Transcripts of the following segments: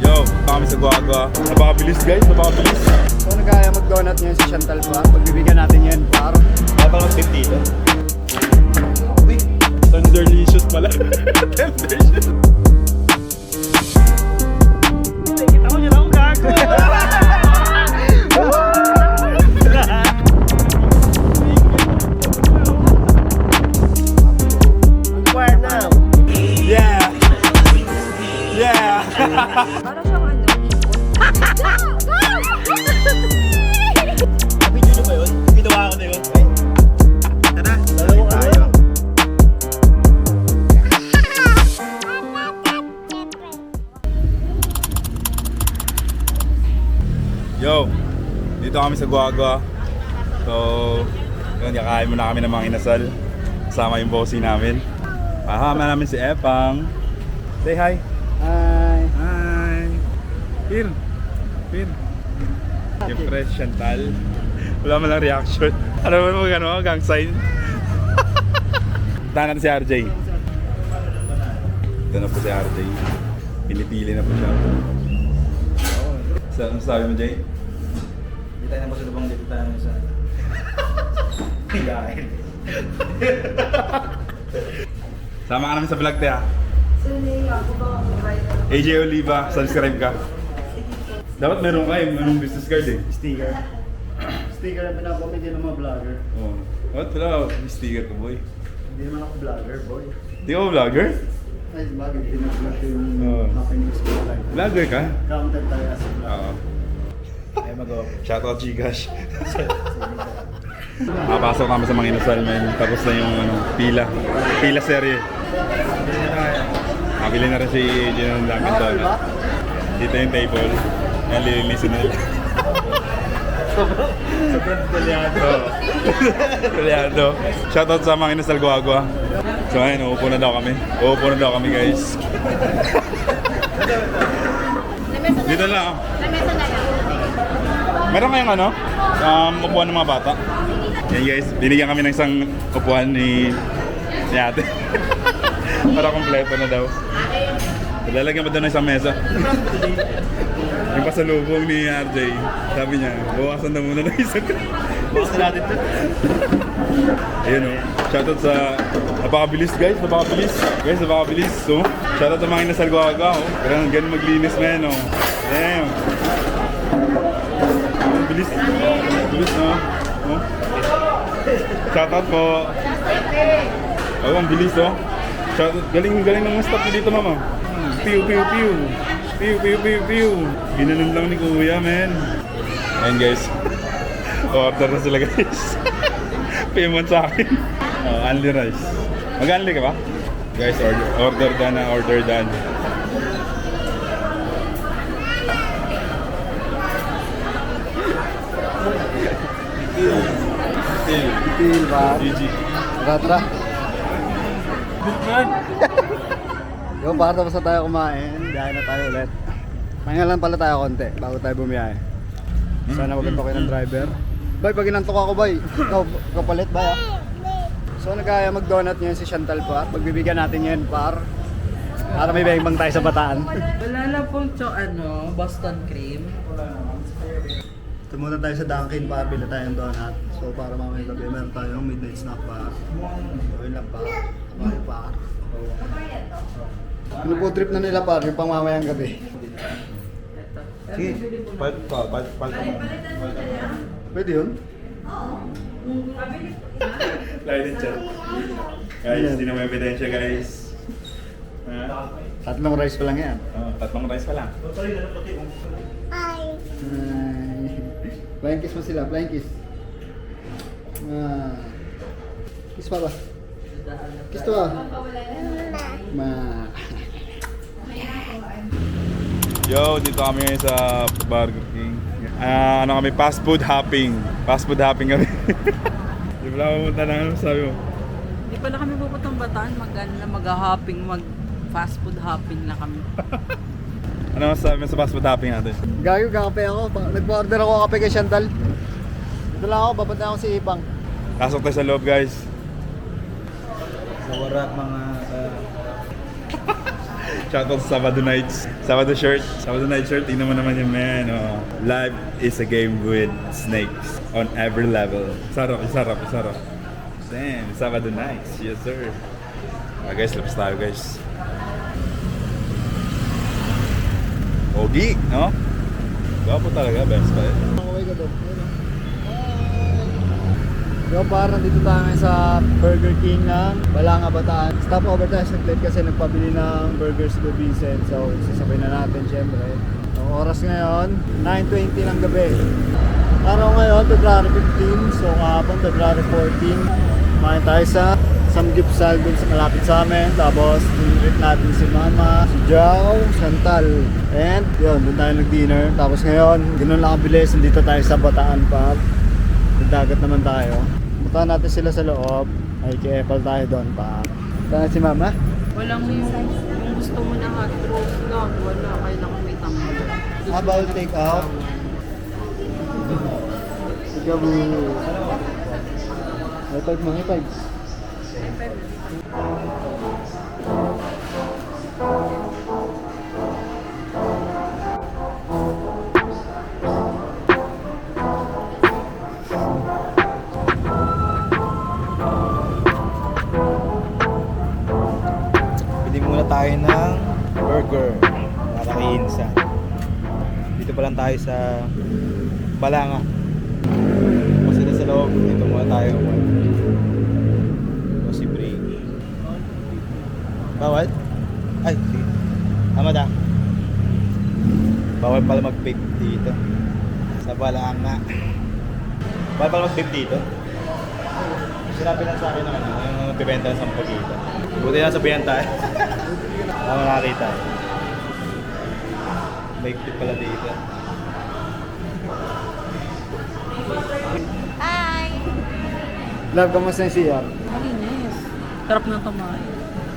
Yo, kami sa Guagua. Napakabilis guys, napakabilis. Kung nagaya mag-donut ngayon si Chantal pa, pagbibigyan natin yan par. Habang ang tip dito. Uy, Thunderlicious pala. Thunderlicious. Kita ko yun ako gago. Where now? Yeah. Yeah. Para siyang ano, Video na ba yun? Ginawa ko na yun. Tara, dalawa tayo. Yo, dito kami sa Guagua. So, yun, kakain muna kami ng mga inasal. Kasama yung bossy namin. Kasama namin si Epang. Say hi. Hi. Hi. Pir. Pir. Yung fresh Chantal. Wala man lang reaction. Ano ba mo gano'n? Gang sign. Tahan natin si RJ. Ito na po si RJ. Pinipili na po siya. Ano sabi mo, Jay? Hindi tayo na masulubang dito tayo sa... Higain. Sama ka namin sa vlog, te ha? AJ Oliva, subscribe ka. Dapat meron ka anong business card eh. Sticker. Sticker ang pinapamigyan ng mga vlogger. Oh. What? Wala ako. Sticker ko, boy. Hindi naman ako vlogger, boy. Di ako vlogger? Ay, bagay, pinag-vlog yung Oo. happenings ko lang. Vlogger ka? Counted tayo as a vlog. Oo. Ay mag-o. Shoutout Gcash. Makapasok kami sa mga inasal, man. Tapos na yung pila. Pila serye. Nakabili na rin si Gino ng Dunkin' Donut. Dito yung table. Yan, lilinisin na nila. Sobrang detalyado. Kalyado. Shoutout sa mga inasal Guagua. So ayun, uupo na daw kami. Uupo na daw kami, guys. Dito lang. lamesa na lang. Meron kayong ano? Upuan ng mga bata. Yan guys, binigyan kami ng isang upuan ni ate. Para kompleto na daw. Lalagyan pa daw ng isang mesa. Yung pasalubong ni RJ, sabi niya, bawasan na muna ng isang. Bawasan natin ito. Ayun o. Shoutout sa... Napakabilis guys, napakabilis. Guys, napakabilis. So, shoutout sa mga inasal Guagua. Ganun maglinis na yan o. Damn. Ang bilis. Bilis no? Oh. Shoutout po. Oh, ang bilis oh. Shoutout. Galing ng staff dito mama. Piu piu piu. Piu piu piu piu. Ginanon lang ni kuya men. Ayan guys. Order na sila guys. Payment sa akin. Oh, only rice. Mag-only ka ba? Guys, order done na, order done. Itil ba? GG. Tara. Yung para tapos na tayo kumain, biyahe na tayo ulit. Pahinga lang pala tayo konti bago tayo bumiyahe. Sana wag kayo ng driver. Bay, pag inantok ako, bay. Ikaw, kapalit ba? So, nagaya mag-donut ngayon si Chantal pa. Pagbibigyan natin yan par. Para may bang tayo sa bataan. Wala lang pong Boston cream. Tumunta tayo sa Dunkin para pila tayong donut. So, para mamaya gabi, meron tayong midnight snack pa. So, yun lang pa. Mamaya pa. Ano po trip na nila par, yung pang mamayang gabi. Sige. Pal. Pwede yun? Light and chat. Guys, hindi na may ebidensya guys. Tatlong rice pa lang yan. Tatlong rice pa lang. Ay. Flying kiss mo sila, flying kiss. Kiss pa ba? Kiss to ah. Yo, dito kami ngayon sa Burger King. Ano kami, fast food hopping. Fast food hopping kami. Di ba lang pumunta na ano, sabi mo? Hindi pa na kami pupuntang Bataan, mag-hopping, mag-fast food hopping na kami. Ano masasabi mo sa fast food hopping natin? Gayo, kakape ako. Nagpa-order ako kape kay Chantal. Dito lang ako, babad na ako si Ipang. Pasok tayo sa loob guys. Sa warap mga... Shoutout sa Sabado Nights. Sabado shirt. Sabado Night shirt. Tingnan mo naman yung man. Oh. Life is a game with snakes on every level. Sarap. Damn, Sabado Nights. Yes, sir. Guys, labas tayo, guys. Ogi, no? Gwapo talaga, best pa eh. Makaway ka doon. Yo, parang dito tayo ngayon sa Burger King ng Balanga, Bataan. Stop over tayo saglit kasi nagpabili ng burgers si Vincent. So, sasabay na natin syempre. Ang oras ngayon, 9:20 ng gabi. Araw ngayon, February 15. So, kahapon, February 14. Kumain tayo sa Samgyeopsal dun sa malapit sa amin. Tapos, dinrit natin si Mama, si Jao, Chantal. And, yun, dun tayo nag-dinner. Tapos ngayon, ganun lang kabilis. Nandito tayo sa Bataan Park. Dagat naman tayo. Punta natin sila sa loob. Ay, kay-apple tayo doon pa. Punta si Mama. Walang yung gusto mo na hot roast lang. Wala, kailangan may tambal. How about take out? Ikaw mo. Hipag mo, hipag. Bili muna tayo ng burger para kay Insan. Dito pa lang tayo sa Balanga. Kasi na sa loob, dito muna tayo. O si Bray. Bawal? Ay, sige. Tama da. Bawal pala mag-vape dito. Sa Balanga. Bawal pala mag-vape dito. Sinabi lang sa akin naman yung nagbibenta ng 10 dito. Buti na sabihan tayo. Tama nakakita. May vape pala dito. Hi! Love, kamusta yung CR? Malinis. Sarap na tumayo.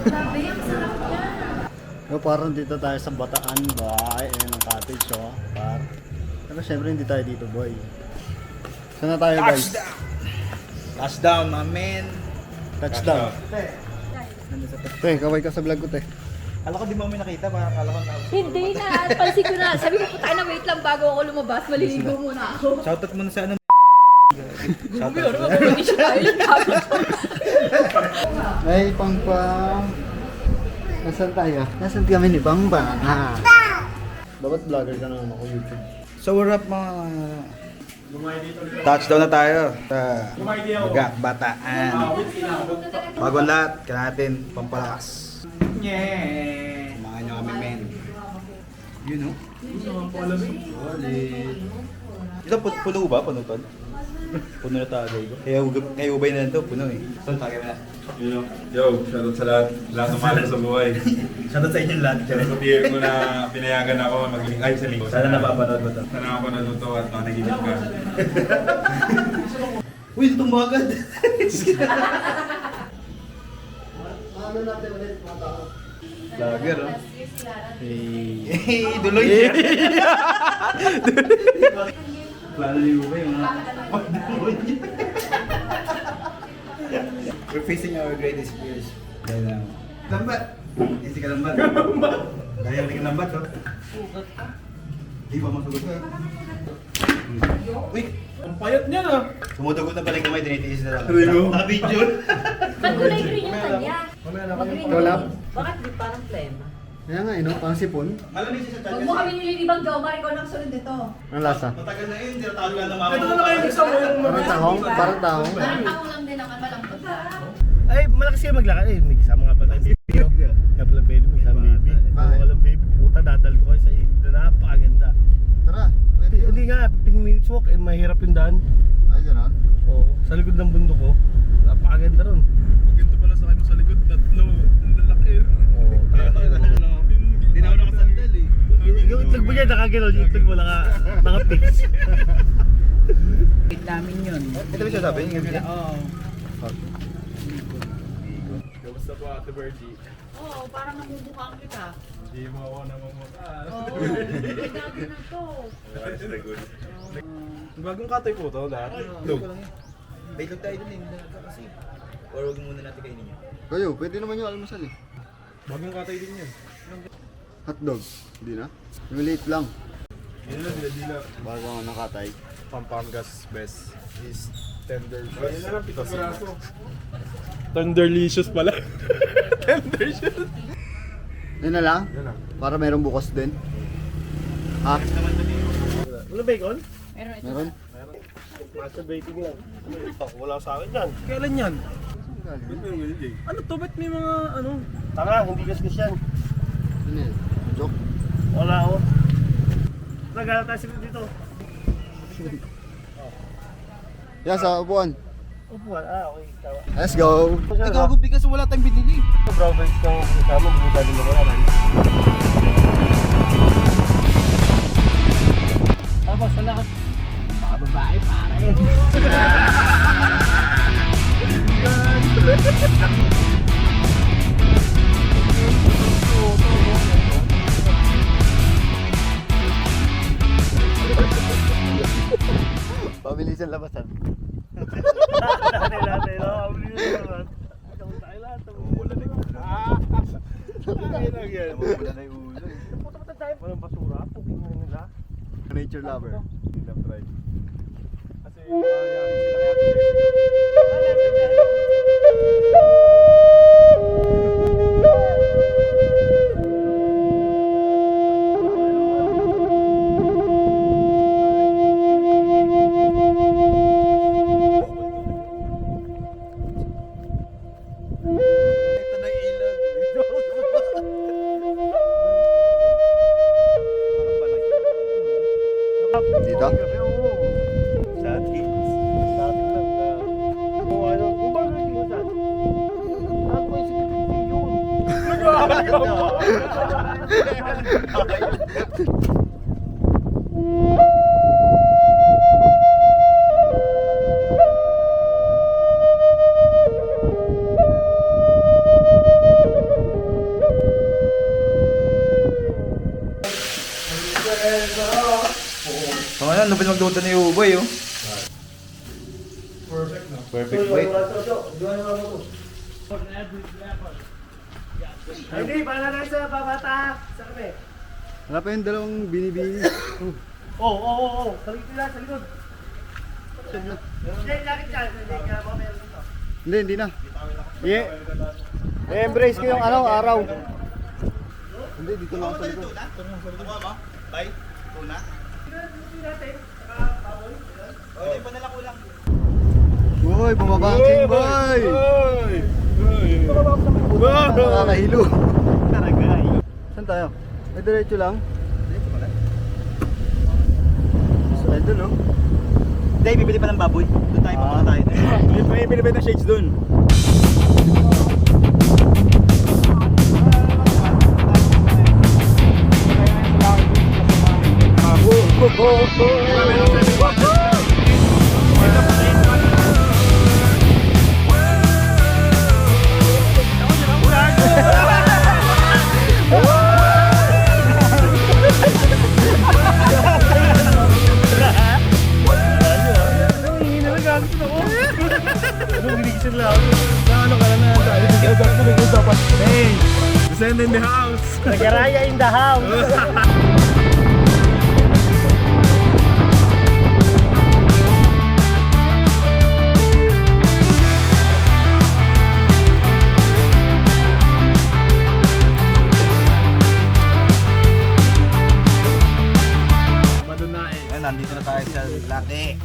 Sabi, ang sarap niya. No, parang dito tayo sa Bataan. Bahay, ayun ang cottage, oh. Pero syempre hindi tayo dito, boy. Saan na tayo, guys? Touchdown, my man. Touchdown. Te, kaway ka sa vlog ko, te. Alam ko di mo may nakita, parang alam ko na. Hindi na, pansin ko na. Sabi ko, puta na, wait lang bago ako lumabas. Maliligo muna ako. Shoutout mo na sa ano. Ubi, ano ba? Hindi siya tayo yung tapos. Ay, Pangpang. Nasaan tayo? Nasaan kami ni Pangpang, ha? Dapat vlogger ka naman ako, YouTube. So we're up mga... Touchdown na tayo sa Bataan. Bago ang lahat, kailangan natin pampalakas. Yeah! Kumain nyo kami, men. Yun, no? Solid. Ito, puno ba? Puno to? Puno na tagay ko. Kaya ubay na lang to, puno eh. So, tagay mo na. Yo, shoutout sa lahat. Lahat ng mahal ko sa buhay. Shoutout sa inyo lahat. Sabihin ko na pinayagan ako maging ay sa linggo. Sana napapanood mo to. Sana napapanood mo to at managinip ka. Uy, tumagad! Ano natin ulit, mga tao? Vlogger, oh. Hey, duloy siya. Plano niyo ba yung mga pagduloy niya? We're facing our greatest fears. Dahil lang. Lambat! Hindi ka lambat. Dahil hindi ka lambat, oh. Di ba masugot ka? Uy! Ang payat niya na! Sumudugot na pala yung kamay, dinitiis na lang. Rigo. Naka-video. Magkulay green yung kanya. Ikaw, Lab? Bakit di parang plema? Kaya nga, no? Parang sipon. Malamig siya sa Huwag mo kami nililibang Jomar, ikaw lang sunod dito. Ang lasa? Matagal na yun, tinatawag lang ng mama. Ito na kayo sa Parang tahong? Parang tahong? Parang ako lang din ang malambot. Ay, malakas kayo maglakad eh. May kasama nga pala yung baby. Kaya pala baby, may kasama baby. Kung walang baby, puta, dadal ko kayo sa ilog na napakaganda. Tara, pwede yun. Hindi nga, 15 minutes walk, eh, mahirap yung daan. Ay, gano'n? Oo, sa likod ng bundok ko. Napakaganda ron. Ganito pala sa kayo sa likod, tatlo. Ang lalaki. Oo, Hindi na ako nakasandal eh. yung itlog mo yan, nakagano'n. Yung itlog mo naka-fix. Wait namin yun. Ito ba siya sabi? Oo. Kamusta po Ate Bertie? Oo, parang namumukhaan kita. Hindi mo ako namumukha. Oo, dami na to. Bagong katay po to lahat. Look. Wait lang tayo dun eh, hindi na kasi. Or huwag muna natin kainin niya. Kayo, pwede naman yung almusal eh. Bagong katay din yun. Hotdog. Hindi na. Yung maliit lang. Hindi na. Bago ako nakatay. Pampangas best is tender Hindi na lang, 7 piraso. Tenderlicious pala. Tenderlicious. Yun na lang? Para merong bukas din. Ha? Wala bacon? Meron? Masturbating lang. Wala sa akin yan. Kailan yan? Ano to? Ba't may mga ano? Tanga, hindi gasgas yan. Ano yan? Joke? Wala ako. Nagala tayo sila dito. Yan, sa upuan. Upuan, okay. Tawa. Let's go! Gago bigas, wala tayong binili. Brown rice kang kasama, buta din ako naman. Tapos, wala ka. Baka babae, pare. Pabilisan labasan. Dati-dati, no? Abilis naman. Tayo lahat, umuulan na yung ulo. Ay, lang yan. Wala na yung ulo. Puta ka tayo. Walang basura, puking na nila. Nature lover. Love drive. Kasi nangyayari sila kaya Ito na yung ilang. Dito? Oo. Sa atin. Sa atin lang na. Kung ano, kung bakit mo sa atin? Ako yung sikipin yun. So ngayon, lupit magluto ni Uboy, oh. Perfect weight. Hindi, para na sa babata. Sa kami. Wala pa yung dalawang binibini. Oo. Sa likod nila, sa likod. Hindi, lakit ka. Hindi ka ba meron dito? Hindi na. Yeah. I-embrace ko yung araw. Hindi, dito lang ako sa likod. Bay, tuna. Boy, bumaba ang king boy! Nakakahilo. Saan tayo? Ay, diretso lang? Sa idol, oh. Hindi, bibili pa ng baboy. Doon tayo, papunta tayo. Bibili pa ng shades doon. Send in the house. Nagaraya in the house. Ayun, nandito na tayo sa Laki.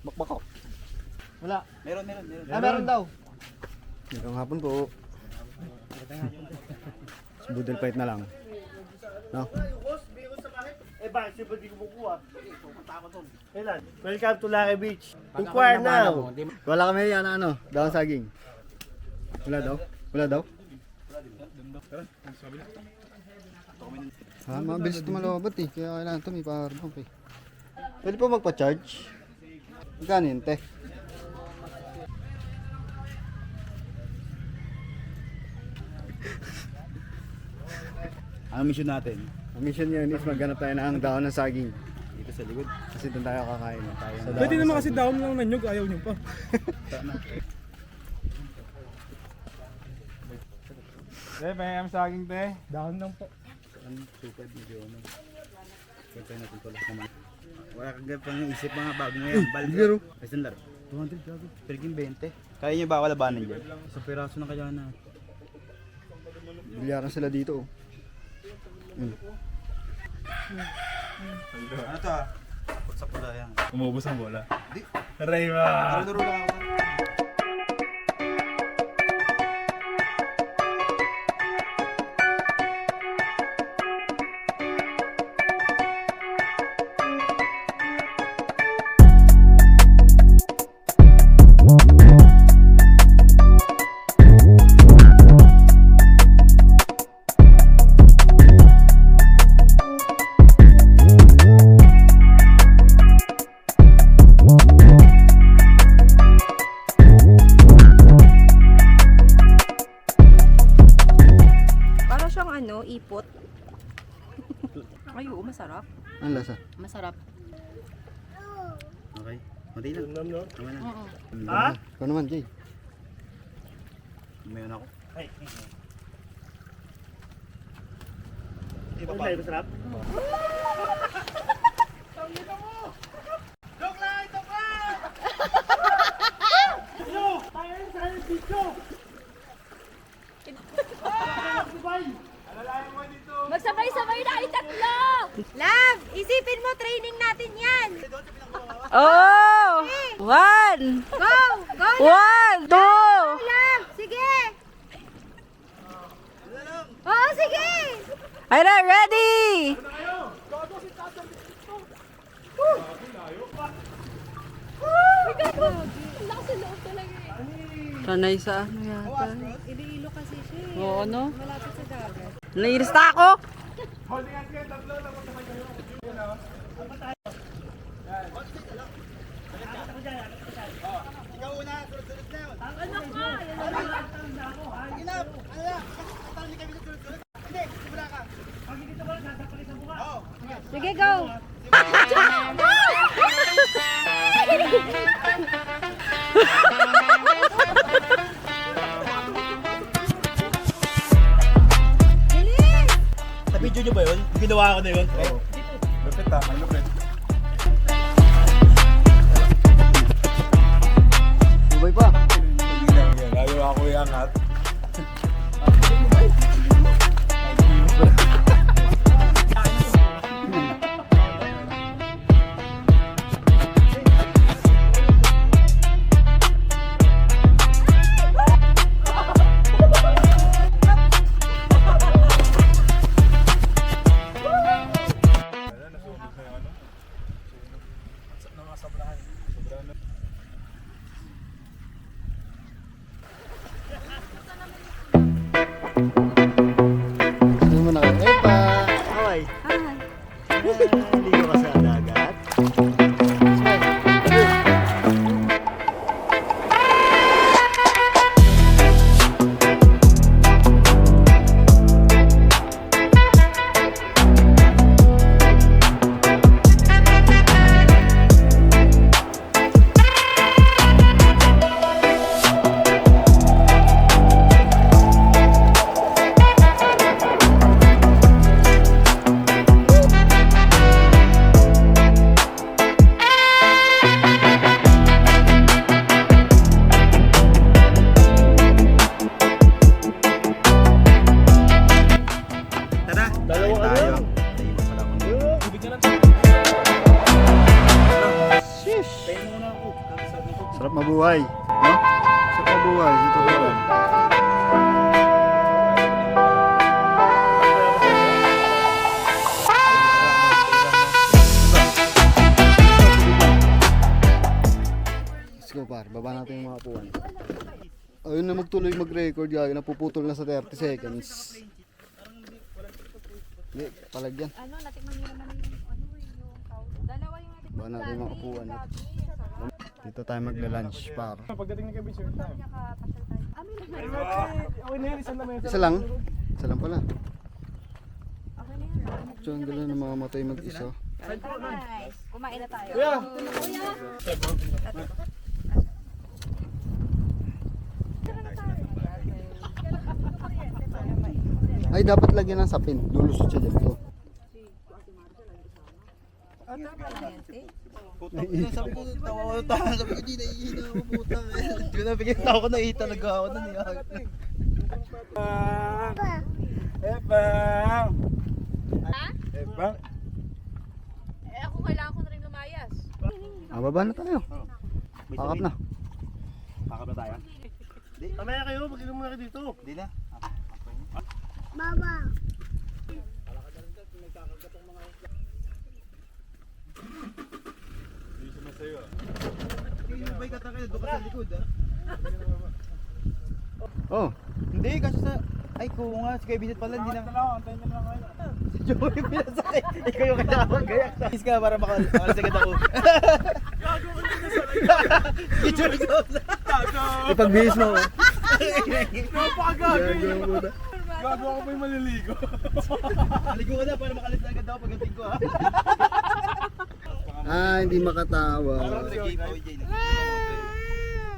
Bakbak. Wala. Meron. Meron daw. Ngayong hapon po. Budel fight na lang. No? Eh bakit siya ba di ko bukuha? Pupunta ako doon. Kailan? Welcome to Lucky Beach. Inquire now. Wala kami yan ano, daw saging. Wala daw. Mabilis ito malawabot eh. Kaya kailangan ito may power bank eh. Pwede po magpa-charge? Magkano yun, te? Ano mission natin? Ang mission yun is maghanap tayo ng dahon ng saging. Dito sa likod. Kasi doon tayo kakain. Tayo ng Pwede dahon naman ng kasi down lang na nyug, ayaw nyo pa. Te, pahingam sa aking te. Down lang po. Ang super medyo ano. Pwede natin tulad naman. Wala kang pang isip mga bago mo yan. Bigaro. Kasi laro. 200 gago. Perking 20. Kaya nyo ba ako labanan dyan? Sa piraso na kaya na. Bilyaran sila dito oh. Ano to ah? Sa pula yan. Umubos ang bola. Aray ba? Laro lang ako. Para siyang ano, ipot. Ay, oo, masarap. Ang lasa. Masarap. Okay. Mati na. Nam, no? Tama na. Ha? Ikaw naman, Jay. Mayon ako. Ay. Ay, masarap. Magsabay-sabay na ay tatlo! Love, isipin mo, training natin yan. Oh! One! Go! Go, One! Two! Love! Sige! Oo, sige! Ay na, ready! Ang lakas sa loob talaga eh. Sanay sa ano yata. Iloilo kasi siya eh. Oo, no? Malapit sa dagat. Nairis na ako! Sige, go! Bilis! Sa video nyo ba yun? Ginawa ko na yun? Oo. Lupit ha, ang lupit. Subay pa. Ayaw ako iangat. Ano mo na kayo? Epa! Okay. Ligo ka sa dagat. Tara. Dalawa ka tayo. lang. Naiwan pala ako. Sarap mabuhay. No? Sarap mabuhay. Dito ko lang. Let's go par. Baba natin yung mga upuan. Ayun na magtuloy mag-record. Gagawin. Napuputol na sa 30 seconds. Hindi, palagyan. Ano, natikman niyo naman yung ano yung dalawa yung natikman. Baba natin yung mga upuan. Dito tayo magla-lunch par. Pagdating ni Kevin, sure tayo. Amin naman. Okay na yan, isang naman. Isa lang? Isa lang pala. Okay na yan. Jungle na mamamatay mag-isa. Nice. Kumain na tayo. Kuya! Ay, dapat lagyan ng sapin. Lulusot siya dito. Sabi ko, tawa. Sabi ko, di nahihina ako puta. Hindi ko nabigyan tao ko, nahihita talaga ako nun. Ebang! Ha? Ebang! Eh ako kailangan ko na rin lumayas. Baba na tayo. Pakap na. Pakap na tayo? Mamaya kayo, mag-inom muna kayo dito. Hindi na. Hindi siya masayo ah. May kata kayo, doon ka sa likod ah. Oh, Hindi, kasi sa... Ay, kung nga, si Kuya Vincent pala, hindi na... Antayin ka na lang kayo. Si Joey pinasakay. Ikaw yung kailangan gayak. Please ka, para makalasagad ako. Gago ko din sa Si Joey ko. ipagbihis mo. Napakagago yun. Gago ako pa yung maliligo. Aligo ka na para makalasagad ako pagdating ko ha. Ah, hindi makatawa. Sige, ikaw, Jay.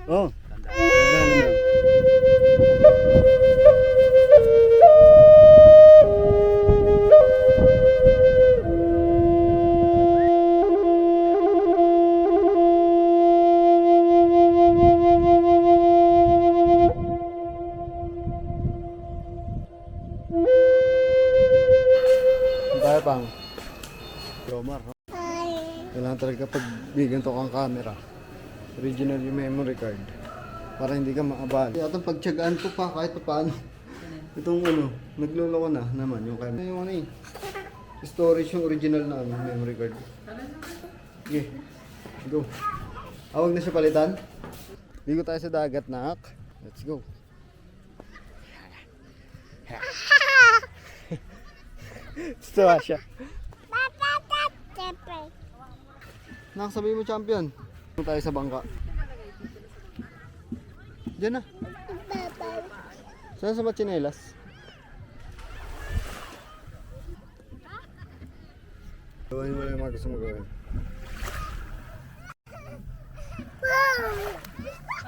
Oh. Tandaan mo. Tayo pang Yomar, no? Kailangan talaga pag biganto kang camera, original yung memory card para hindi ka maabala. At ang pagtyagaan ko pa kahit pa paano. Itong ano, naglolo ko na naman yung camera. Yung ano eh, storage yung original na ano, memory card. Okay, go. Awag na siya palitan. Ligo tayo sa dagat, nak. Let's go. Tawa siya. Nak, sabi mo champion. Doon tayo sa bangka. Diyan na. Saan sa Bachinelas? Gawin mo lang yung mga gusto mo gawin.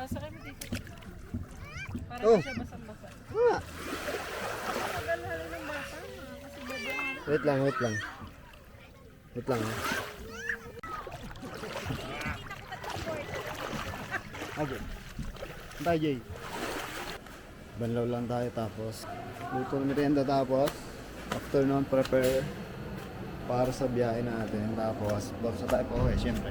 Sakay mo dito. Para Oh. siya basang-basa. Ah. Wait lang. Wait lang. Okay. Bye, Jay. Banlaw lang tayo tapos luto ng merienda tapos after nun prepare para sa biyahe natin tapos bago sa tayo pa uwi, syempre.